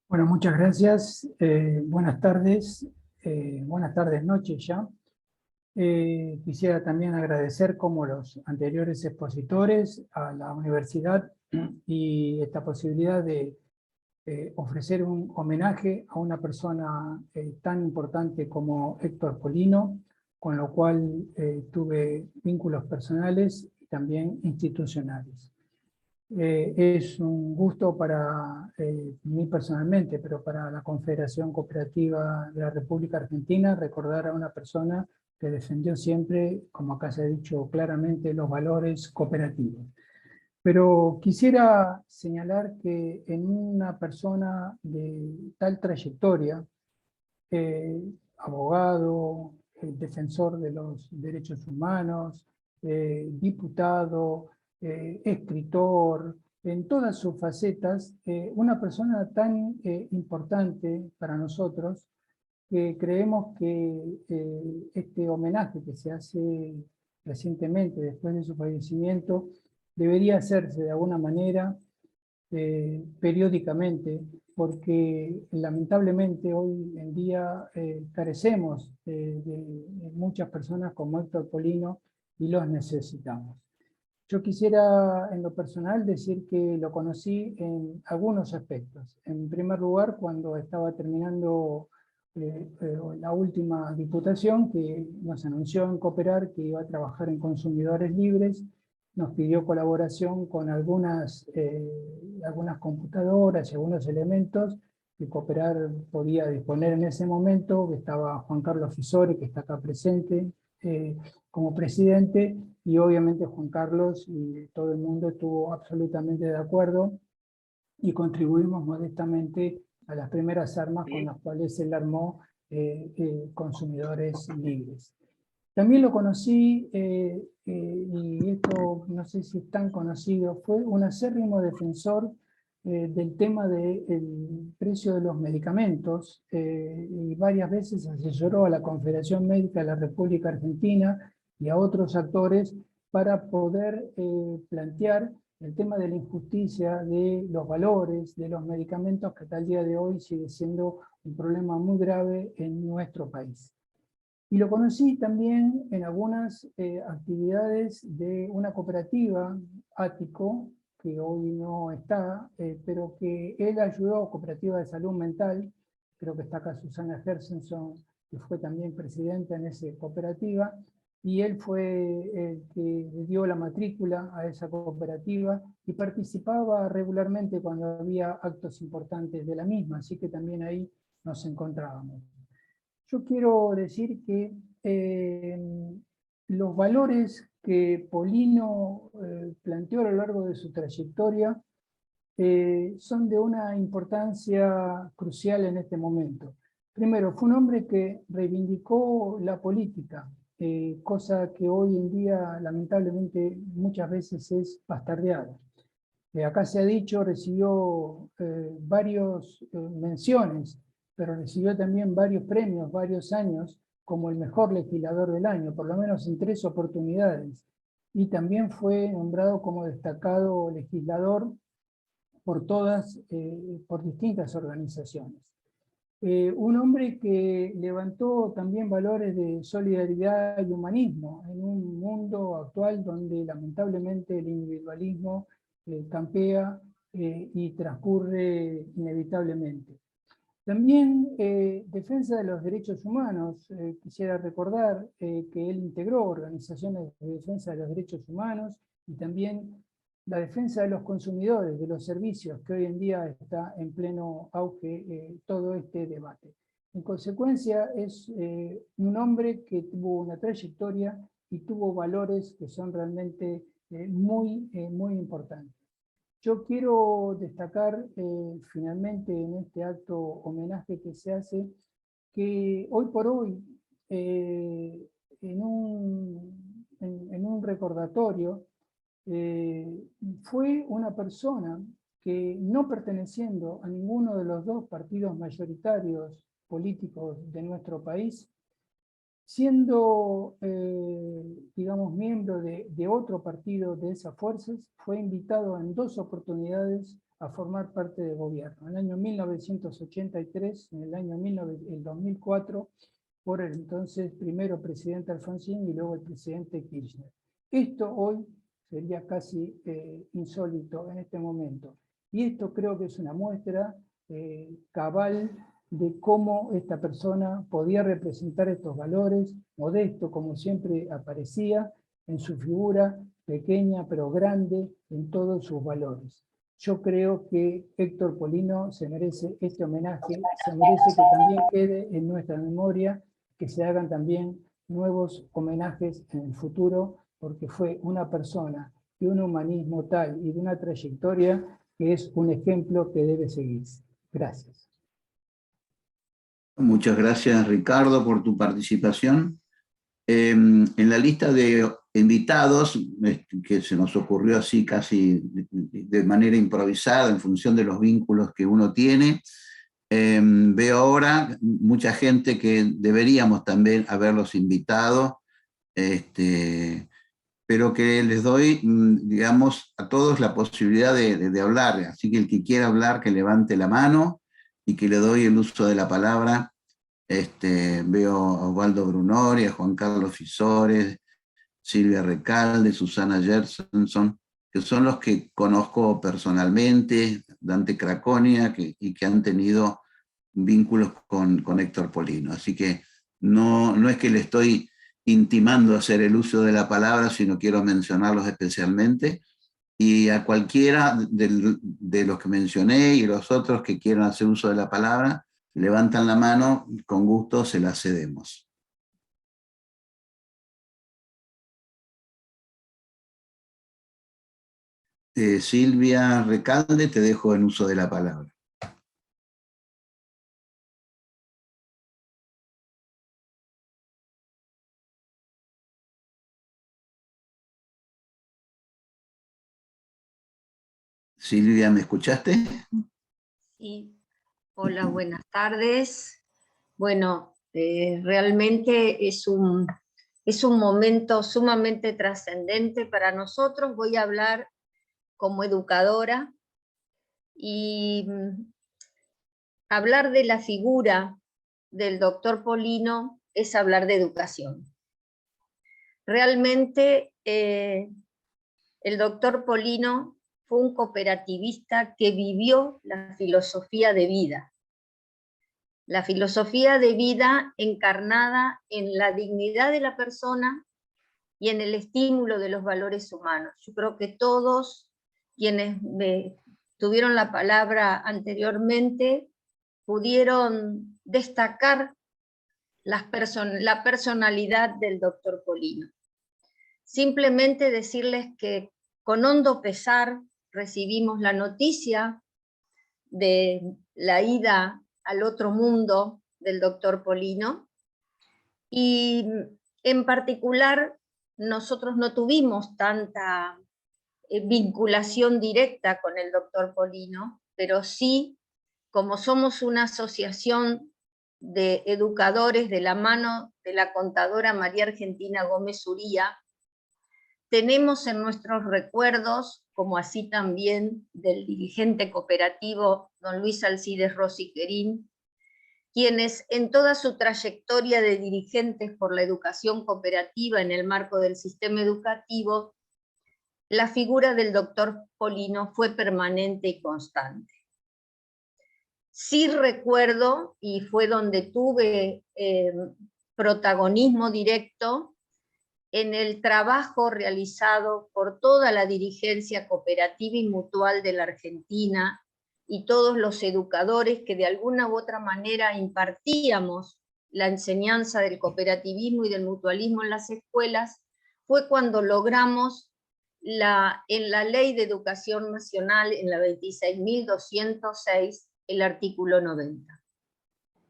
Bueno, muchas gracias. Buenas tardes, noches ya. Quisiera también agradecer, como los anteriores expositores, a la universidad y esta posibilidad de ofrecer un homenaje a una persona tan importante como Héctor Polino, con lo cual tuve vínculos personales y también institucionales. Es un gusto para mí personalmente, pero para la Confederación Cooperativa de la República Argentina, recordar a una persona que defendió siempre, como acá se ha dicho claramente, los valores cooperativos. Pero quisiera señalar que en una persona de tal trayectoria, abogado, defensor de los derechos humanos, diputado, escritor, en todas sus facetas, una persona tan importante para nosotros, que creemos que este homenaje que se hace recientemente, después de su fallecimiento, debería hacerse de alguna manera periódicamente, porque lamentablemente hoy en día carecemos de muchas personas como Héctor Polino y los necesitamos. Yo quisiera, en lo personal, decir que lo conocí en algunos aspectos. En primer lugar, cuando estaba terminando la última diputación, que nos anunció en Cooperar que iba a trabajar en Consumidores Libres, nos pidió colaboración con algunas computadoras y algunos elementos que Cooperar podía disponer en ese momento, que estaba Juan Carlos Fisori, que está acá presente, como presidente, y obviamente Juan Carlos y todo el mundo estuvo absolutamente de acuerdo y contribuimos modestamente a las primeras armas con las cuales él armó Consumidores Libres. También lo conocí, y esto no sé si es tan conocido, fue un acérrimo defensor del tema del precio de los medicamentos, y varias veces asesoró a la Confederación Médica de la República Argentina y a otros actores para poder plantear el tema de la injusticia de los valores de los medicamentos, que hasta el día de hoy sigue siendo un problema muy grave en nuestro país. Y lo conocí también en algunas actividades de una cooperativa, Ático, que hoy no está, pero que él ayudó, cooperativa de salud mental. Creo que está acá Susana Hersenson, que fue también presidenta en esa cooperativa, y él fue el que le dio la matrícula a esa cooperativa y participaba regularmente cuando había actos importantes de la misma, así que también ahí nos encontrábamos. Yo quiero decir que los valores que Polino planteó a lo largo de su trayectoria son de una importancia crucial en este momento. Primero, fue un hombre que reivindicó la política, cosa que hoy en día lamentablemente muchas veces es bastardeada. Acá se ha dicho, recibió varias menciones, pero recibió también varios premios, varios años, como el mejor legislador del año, por lo menos en 3 oportunidades. Y también fue nombrado como destacado legislador por distintas organizaciones. Un hombre que levantó también valores de solidaridad y humanismo en un mundo actual donde lamentablemente el individualismo campea y transcurre inevitablemente. También defensa de los derechos humanos. Quisiera recordar que él integró organizaciones de defensa de los derechos humanos y también la defensa de los consumidores, de los servicios, que hoy en día está en pleno auge todo este debate. En consecuencia, es un hombre que tuvo una trayectoria y tuvo valores que son realmente muy importantes. Yo quiero destacar finalmente en este acto homenaje que se hace, que hoy por hoy, en un recordatorio, fue una persona que, no perteneciendo a ninguno de los 2 partidos mayoritarios políticos de nuestro país, siendo, digamos, miembro de otro partido de esas fuerzas, fue invitado en 2 oportunidades a formar parte del gobierno. En el año 1983, en el año 2004, por el entonces primero presidente Alfonsín y luego el presidente Kirchner. Esto hoy sería casi insólito en este momento. Y esto creo que es una muestra cabal de cómo esta persona podía representar estos valores, modesto como siempre aparecía, en su figura pequeña pero grande en todos sus valores. Yo creo que Héctor Polino se merece este homenaje, se merece que también quede en nuestra memoria, que se hagan también nuevos homenajes en el futuro, porque fue una persona de un humanismo tal y de una trayectoria que es un ejemplo que debe seguirse. Gracias. Muchas gracias, Ricardo, por tu participación. En la lista de invitados, que se nos ocurrió así casi de manera improvisada en función de los vínculos que uno tiene, veo ahora mucha gente que deberíamos también haberlos invitado, pero que les doy, digamos, a todos la posibilidad de hablar. Así que el que quiera hablar, que levante la mano y que le doy el uso de la palabra. Veo a Osvaldo Brunori, a Juan Carlos Fisores, Silvia Recalde, Susana Gershenson, que son los que conozco personalmente, Dante Craconia, y que han tenido vínculos con Héctor Polino. Así que no es que le estoy intimando a hacer el uso de la palabra, sino quiero mencionarlos especialmente, y a cualquiera de los que mencioné y los otros que quieran hacer uso de la palabra, levantan la mano, con gusto se la cedemos. Silvia Recalde, te dejo en uso de la palabra. Silvia, ¿me escuchaste? Sí. Hola, buenas tardes. Bueno, realmente es un momento sumamente trascendente para nosotros. Voy a hablar como educadora y hablar de la figura del doctor Polino es hablar de educación. Realmente el doctor Polino fue un cooperativista que vivió la filosofía de vida. La filosofía de vida encarnada en la dignidad de la persona y en el estímulo de los valores humanos. Yo creo que todos quienes tuvieron la palabra anteriormente pudieron destacar la personalidad del doctor Polino. Simplemente decirles que con hondo pesar recibimos la noticia de la ida al otro mundo del doctor Polino, y en particular nosotros no tuvimos tanta vinculación directa con el doctor Polino, pero sí, como somos una asociación de educadores de la mano de la contadora María Argentina Gómez Uría, tenemos en nuestros recuerdos, como así también del dirigente cooperativo don Luis Alcides Rossi Querín, quienes en toda su trayectoria de dirigentes por la educación cooperativa en el marco del sistema educativo, la figura del doctor Polino fue permanente y constante. Sí recuerdo, y fue donde tuve protagonismo directo, en el trabajo realizado por toda la dirigencia cooperativa y mutual de la Argentina y todos los educadores que de alguna u otra manera impartíamos la enseñanza del cooperativismo y del mutualismo en las escuelas, fue cuando logramos en la Ley de Educación Nacional, en la 26.206, el artículo 90.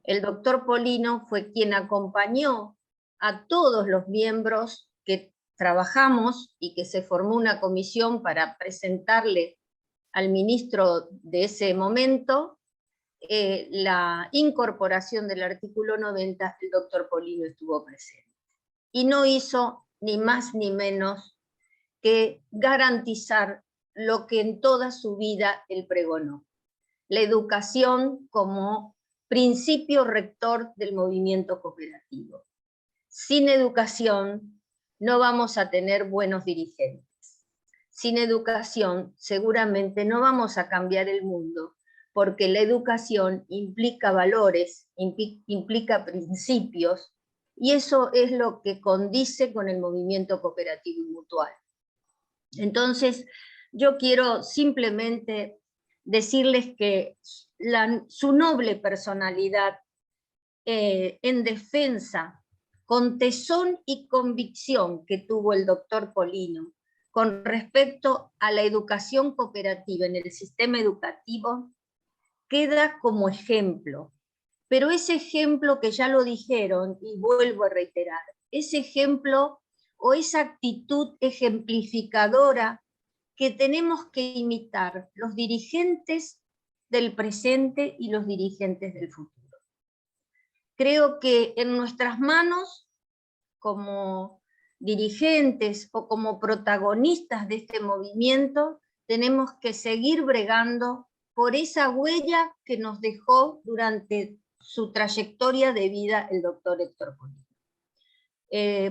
El doctor Polino fue quien acompañó a todos los miembros que trabajamos y que se formó una comisión para presentarle al ministro de ese momento la incorporación del artículo 90, el doctor Polino estuvo presente. Y no hizo ni más ni menos que garantizar lo que en toda su vida él pregonó: la educación como principio rector del movimiento cooperativo. Sin educación no vamos a tener buenos dirigentes. Sin educación seguramente no vamos a cambiar el mundo, porque la educación implica valores, implica principios, y eso es lo que condice con el movimiento cooperativo y mutual. Entonces, yo quiero simplemente decirles que su noble personalidad en defensa, con tesón y convicción que tuvo el doctor Polino con respecto a la educación cooperativa en el sistema educativo, queda como ejemplo. Pero ese ejemplo, que ya lo dijeron y vuelvo a reiterar, ese ejemplo o esa actitud ejemplificadora que tenemos que imitar los dirigentes del presente y los dirigentes del futuro. Creo que en nuestras manos, como dirigentes o como protagonistas de este movimiento, tenemos que seguir bregando por esa huella que nos dejó durante su trayectoria de vida el doctor Héctor Polino.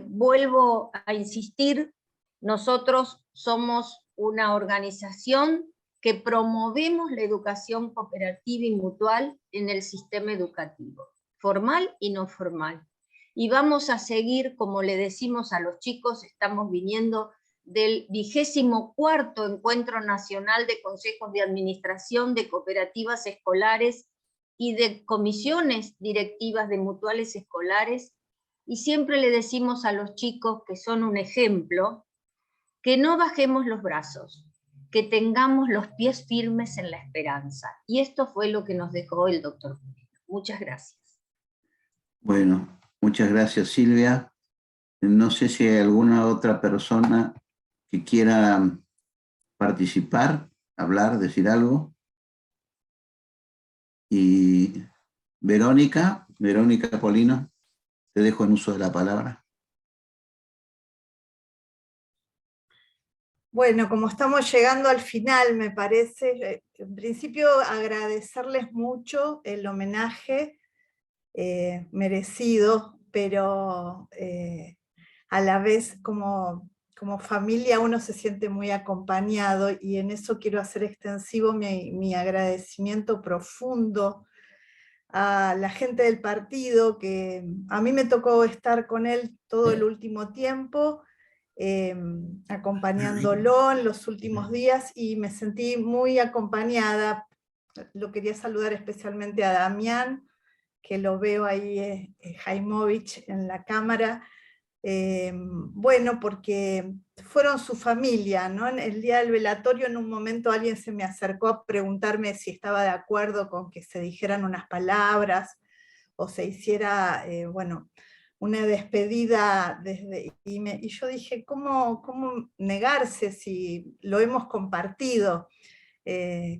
Vuelvo a insistir, nosotros somos una organización que promovemos la educación cooperativa y mutual en el sistema educativo, formal y no formal. Y vamos a seguir, como le decimos a los chicos, estamos viniendo del 24º Encuentro Nacional de Consejos de Administración de Cooperativas Escolares y de Comisiones Directivas de Mutuales Escolares, y siempre le decimos a los chicos, que son un ejemplo, que no bajemos los brazos, que tengamos los pies firmes en la esperanza. Y esto fue lo que nos dejó el doctor Polino. Muchas gracias. Bueno, muchas gracias, Silvia. No sé si hay alguna otra persona que quiera participar, hablar, decir algo. Y Verónica Polino, te dejo en uso de la palabra. Bueno, como estamos llegando al final, me parece, en principio agradecerles mucho el homenaje merecido, pero a la vez como familia uno se siente muy acompañado, y en eso quiero hacer extensivo mi agradecimiento profundo a la gente del partido, que a mí me tocó estar con él todo el último tiempo, acompañándolo en los últimos días, y me sentí muy acompañada. Lo quería saludar especialmente a Damián, que lo veo ahí, Jaimovich en la cámara. Bueno, porque fueron su familia, ¿no? En el día del velatorio, en un momento alguien se me acercó a preguntarme si estaba de acuerdo con que se dijeran unas palabras o se hiciera, bueno, una despedida y yo dije, ¿cómo negarse si lo hemos compartido?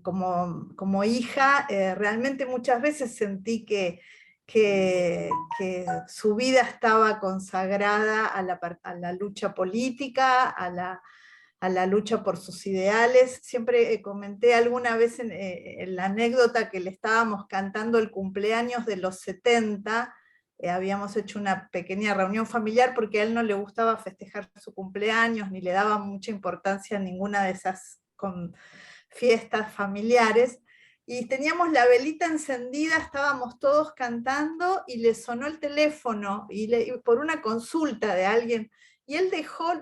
Como hija, realmente muchas veces sentí que su vida estaba consagrada a la lucha política, a la lucha por sus ideales. Siempre comenté alguna vez en la anécdota que le estábamos cantando el cumpleaños de los 70, habíamos hecho una pequeña reunión familiar porque a él no le gustaba festejar su cumpleaños, ni le daba mucha importancia a ninguna de esas fiestas familiares, y teníamos la velita encendida, estábamos todos cantando, y le sonó el teléfono, por una consulta de alguien, y él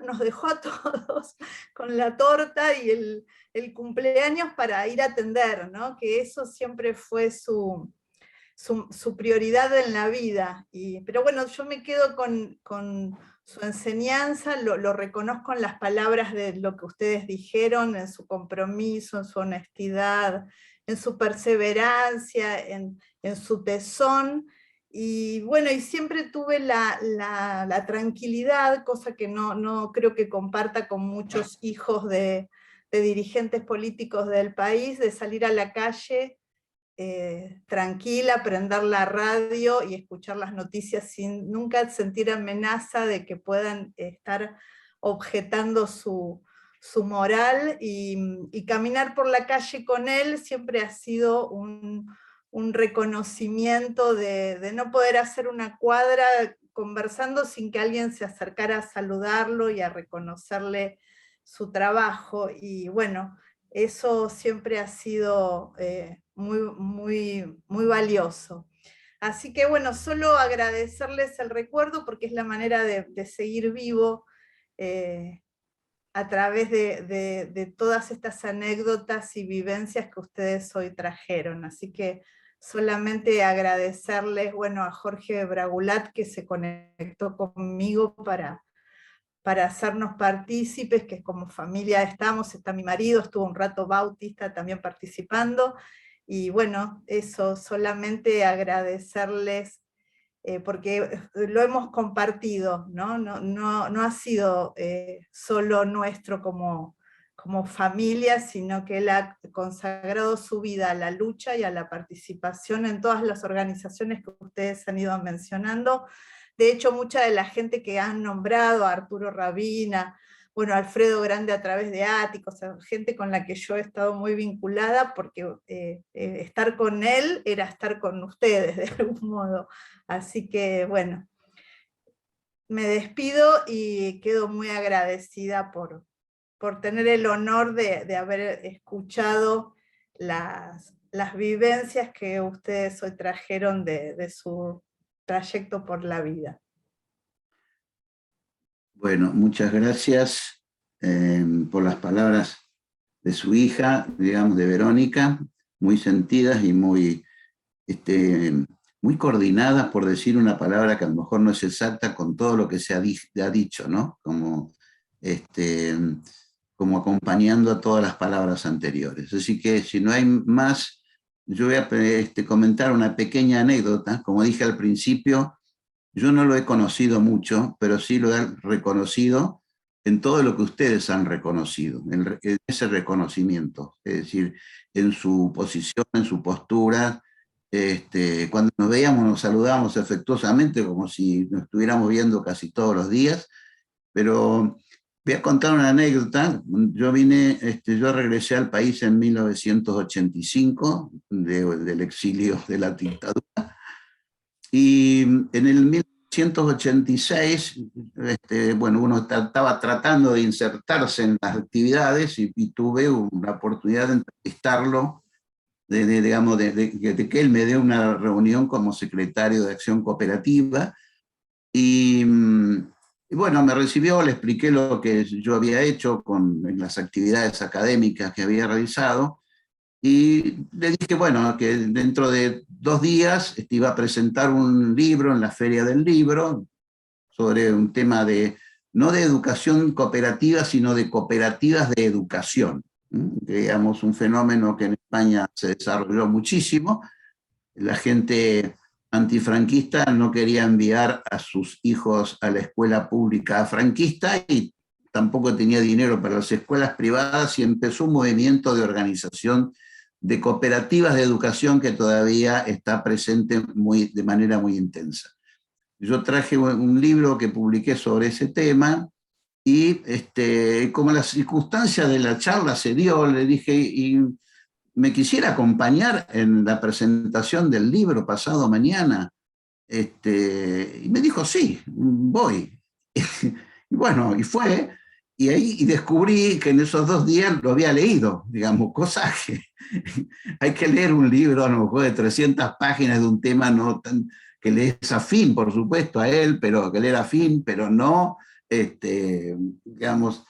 nos dejó a todos con la torta y el cumpleaños para ir a atender, ¿no? Que eso siempre fue su prioridad en la vida. Pero bueno, yo me quedo con su enseñanza, lo reconozco en las palabras de lo que ustedes dijeron, en su compromiso, en su honestidad, en su perseverancia, en su tesón. Y bueno, y siempre tuve la tranquilidad, cosa que no creo que comparta con muchos hijos de dirigentes políticos del país, de salir a la calle tranquila, prender la radio y escuchar las noticias sin nunca sentir amenaza de que puedan estar objetando su moral, y caminar por la calle con él siempre ha sido un reconocimiento de no poder hacer una cuadra conversando sin que alguien se acercara a saludarlo y a reconocerle su trabajo. Y bueno, eso siempre ha sido muy valioso. Así que bueno, solo agradecerles el recuerdo, porque es la manera de seguir vivo a través de todas estas anécdotas y vivencias que ustedes hoy trajeron. Así que solamente agradecerles, bueno, a Jorge Bragulat, que se conectó conmigo para hacernos partícipes, que como familia estamos, está mi marido, estuvo un rato Bautista también participando, y bueno, eso, solamente agradecerles, porque lo hemos compartido, ¿no? No ha sido solo nuestro como familia, sino que él ha consagrado su vida a la lucha y a la participación en todas las organizaciones que ustedes han ido mencionando. De hecho, mucha de la gente que han nombrado, Arturo Rabina, bueno, Alfredo Grande a través de Áticos, o sea, gente con la que yo he estado muy vinculada, porque estar con él era estar con ustedes, de algún modo. Así que, bueno, me despido y quedo muy agradecida por tener el honor de haber escuchado las vivencias que ustedes hoy trajeron de su trayecto por la vida. Bueno, muchas gracias por las palabras de su hija, digamos, de Verónica, muy sentidas y muy coordinadas, por decir una palabra que a lo mejor no es exacta, con todo lo que se ha dicho, ¿no? Como acompañando a todas las palabras anteriores. Así que si no hay más, yo voy a comentar una pequeña anécdota. Como dije al principio, yo no lo he conocido mucho, pero sí lo he reconocido en todo lo que ustedes han reconocido, en ese reconocimiento, es decir, en su posición, en su postura. Cuando nos veíamos nos saludábamos afectuosamente como si nos estuviéramos viendo casi todos los días, pero Voy a contar una anécdota. Yo regresé al país en 1985 del exilio de la dictadura, y en el 1986, uno estaba tratando de insertarse en las actividades y tuve una oportunidad de entrevistarlo, de que él me dé una reunión como secretario de Acción Cooperativa. Y bueno, me recibió, le expliqué lo que yo había hecho en las actividades académicas que había realizado, y le dije, bueno, que dentro de 2 días iba a presentar un libro en la Feria del Libro sobre un tema no de educación cooperativa, sino de cooperativas de educación. Digamos, un fenómeno que en España se desarrolló muchísimo. La gente antifranquista no quería enviar a sus hijos a la escuela pública franquista y tampoco tenía dinero para las escuelas privadas, y empezó un movimiento de organización de cooperativas de educación que todavía está presente de manera muy intensa. Yo traje un libro que publiqué sobre ese tema, y como la circunstancia de la charla se dio, le dije, y me quisiera acompañar en la presentación del libro pasado mañana. Y me dijo, sí, voy. Y bueno, y fue, y ahí descubrí que en esos 2 días lo había leído, digamos, cosas que hay que leer un libro a lo mejor de 300 páginas de un tema que le es afín, por supuesto, a él, pero que le era afín, pero no, digamos,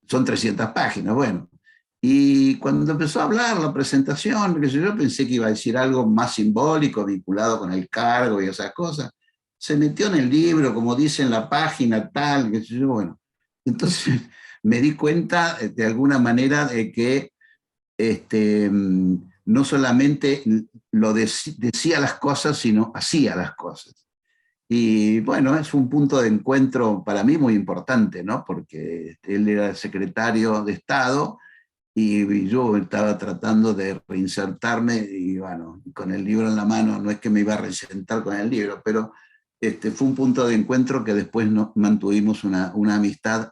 son 300 páginas, bueno. Y cuando empezó a hablar la presentación, yo pensé que iba a decir algo más simbólico, vinculado con el cargo y esas cosas. Se metió en el libro, como dice en la página tal, bueno. Entonces me di cuenta, de alguna manera, de que no solamente decía las cosas, sino hacía las cosas. Y bueno, es un punto de encuentro para mí muy importante, ¿no? Porque él era secretario de Estado, y yo estaba tratando de reinsertarme, y bueno, con el libro en la mano, no es que me iba a reinsertar con el libro, pero fue un punto de encuentro que después mantuvimos una amistad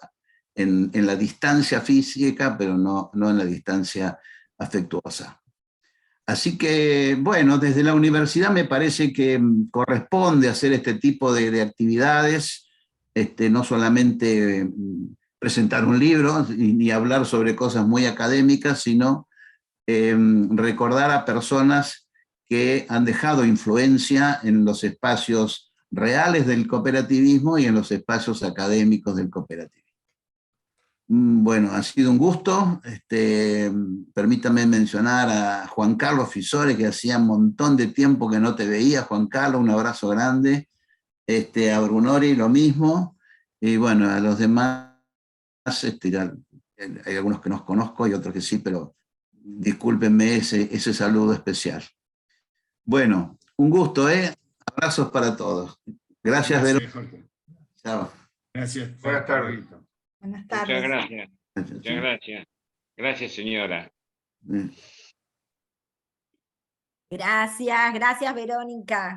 en la distancia física, pero no en la distancia afectuosa. Así que, bueno, desde la universidad me parece que corresponde hacer este tipo de actividades, no solamente presentar un libro ni hablar sobre cosas muy académicas, sino recordar a personas que han dejado influencia en los espacios reales del cooperativismo y en los espacios académicos del cooperativismo. Bueno, ha sido un gusto. Permítame mencionar a Juan Carlos Fisore, que hacía un montón de tiempo que no te veía. Juan Carlos, un abrazo grande. A Brunori, lo mismo. Y bueno, a los demás, hay algunos que no conozco y otros que sí, pero discúlpenme ese saludo especial. Bueno, un gusto, ¿eh? Abrazos para todos. Gracias, Verónica. Chao. Gracias. Buenas tardes. Buenas tardes. Muchas gracias. Muchas gracias. Gracias, señora. Gracias, Verónica.